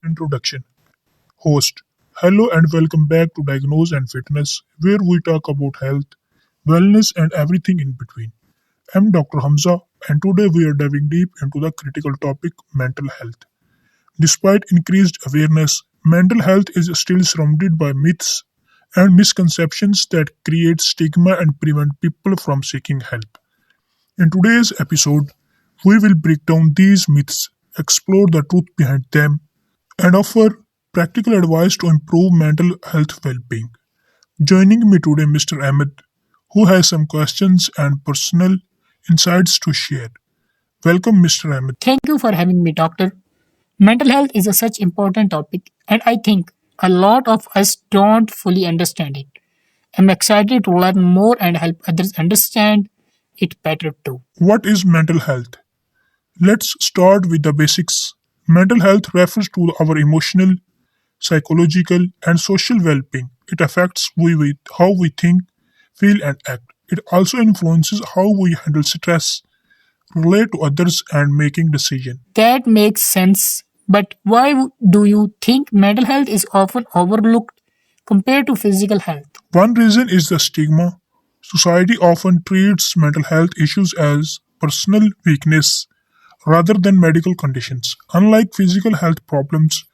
Introduction. Host. Hello and welcome back to Diagnose and Fitness, where we talk about health, wellness, and everything in between. I'm Dr. Hamza, and today we are diving deep into the critical topic mental health. Despite increased awareness, mental health is still surrounded by myths and misconceptions that create stigma and prevent people from seeking help. In today's episode, we will break down these myths, explore the truth behind them, and offer practical advice to improve mental health well being. Joining me today, Mr. Ahmed, who has some questions and personal insights to share. Welcome, Mr. Ahmed. Thank you for having me, doctor. Mental health is a such important topic, and I think a lot of us don't fully understand it. I'm excited to learn more and help others understand it better too. What is mental health? Let's start with the basics. Mental health refers to our emotional, psychological, and social well being. It affects with how we think, feel, and act. It also influences how we handle stress, relate to others, and making decisions. That makes sense, but do you think mental health is often overlooked compared to physical health? One reason is the stigma. Society often treats mental health issues as personal weakness rather than medical conditions. Unlike physical health problems,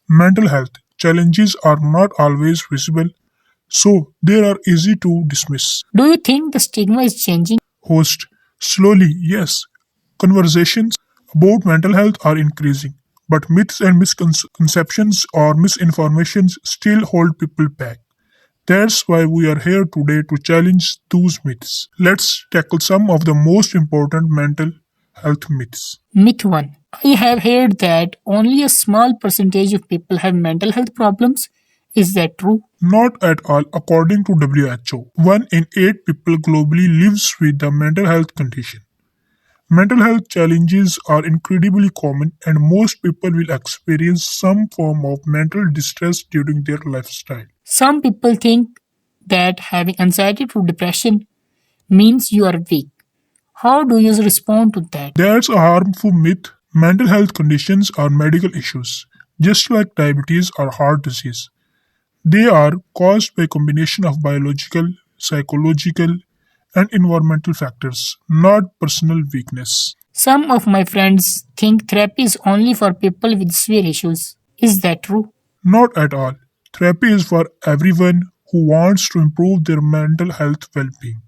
mental health challenges are not always visible, so they are easy to dismiss. Do you think the stigma is changing? Host, slowly, yes. Conversations about mental health are increasing, but myths and misconceptions or misinformations still hold people back. That's why we are here today to challenge those myths. Let's tackle some of the most important mental health myths. Myth 1. I have heard that only a small percentage of people have mental health problems. Is that true? Not at all, according to WHO. 1 in 8 people globally lives with a mental health condition. Mental health challenges are incredibly common, and most people will experience some form of mental distress during their lifestyle. Some people think that having anxiety or depression means you are weak. How do you respond to that? That's a harmful myth. Mental health conditions are medical issues, just like diabetes or heart disease. They are caused by a combination of biological, psychological, and environmental factors, not personal weakness. Some of my friends think therapy is only for people with severe issues. Is that true? Not at all. Therapy is for everyone who wants to improve their mental health well being.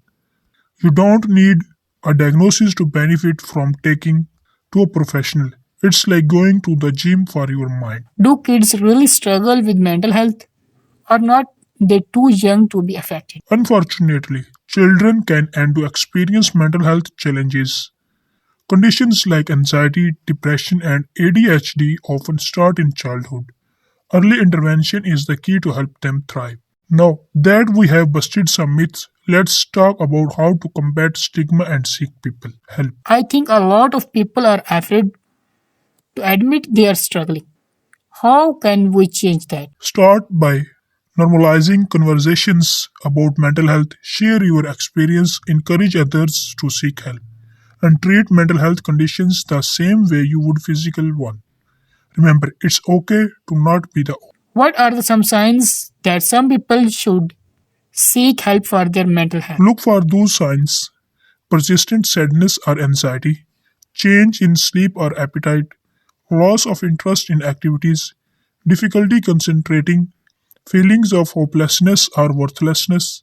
You don't need a diagnosis to benefit from taking to a professional. It's like going to the gym for your mind. Do kids really struggle with mental health? Or not they too young to be affected? Unfortunately, children can and do experience mental health challenges. Conditions like anxiety, depression, and ADHD often start in childhood. Early intervention is the key to help them thrive. Now that we have busted some myths, let's talk about how to combat stigma and seek people help. I think a lot of people are afraid to admit they are struggling. How can we change that? Start by normalizing conversations about mental health, share your experience, encourage others to seek help, and treat mental health conditions the same way you would physical one. Remember, it's okay to not be the. What are some signs that some people should seek help for their mental health? Look for those signs: persistent sadness or anxiety, change in sleep or appetite, loss of interest in activities, difficulty concentrating, feelings of hopelessness or worthlessness,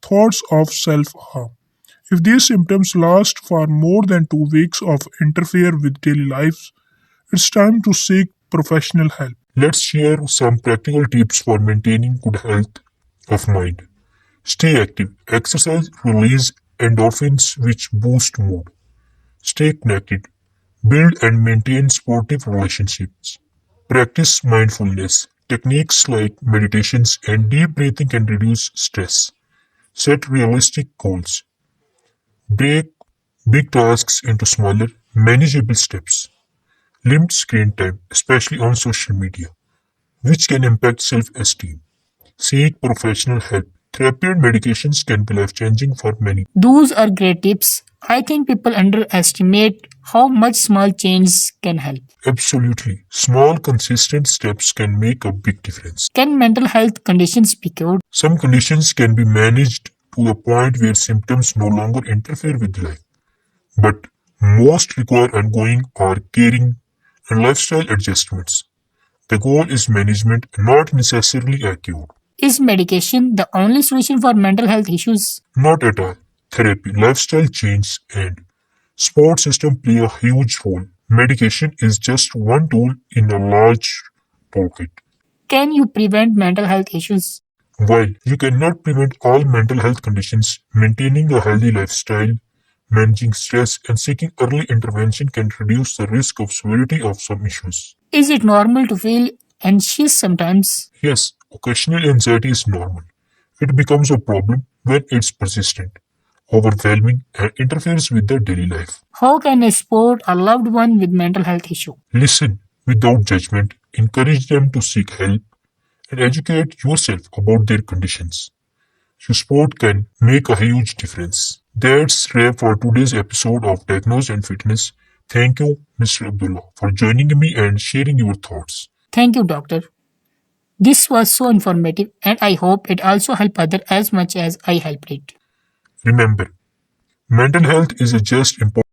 thoughts of self harm. If these symptoms last for more than 2 weeks or interfere with daily life, it's time to seek professional help. Let's share some practical tips for maintaining good health of mind. Stay active. Exercise release endorphins which boost mood. Stay connected. Build and maintain supportive relationships. Practice mindfulness. Techniques like meditations and deep breathing can reduce stress. Set realistic goals. Break big tasks into smaller, manageable steps. Limit screen time, especially on social media, which can impact self esteem. Seek professional help. Therapy and medications can be life changing for many. Those are great tips. I think people underestimate How much small changes can help? Absolutely. Small, consistent steps can make a big difference. Can mental health conditions be cured? Some conditions can be managed to a point where symptoms no longer interfere with life, but most require ongoing or caring and lifestyle adjustments. The goal is management, not necessarily a cure. Is medication the only solution for mental health issues? Not at all. Therapy, lifestyle change, and support system play a huge role. Medication is just one tool in a large toolkit. Can you prevent mental health issues? While you cannot prevent all mental health conditions, maintaining a healthy lifestyle, managing stress, and seeking early intervention can reduce the risk of severity of some issues. Is it normal to feel anxious sometimes? Yes, occasional anxiety is normal. It becomes a problem when it's persistent, overwhelming, and interferes with the daily life. How can I support a loved one with mental health issue? Listen without judgment, encourage them to seek help, and educate yourself about their conditions. Your support can make a huge difference. That's wrap for today's episode of Diagnose and Fitness. Thank you, Mr. Abdullah, for joining me and sharing your thoughts. Thank you, doctor. This was so informative and I hope it also helped others as much as I helped it. Remember, mental health is a just important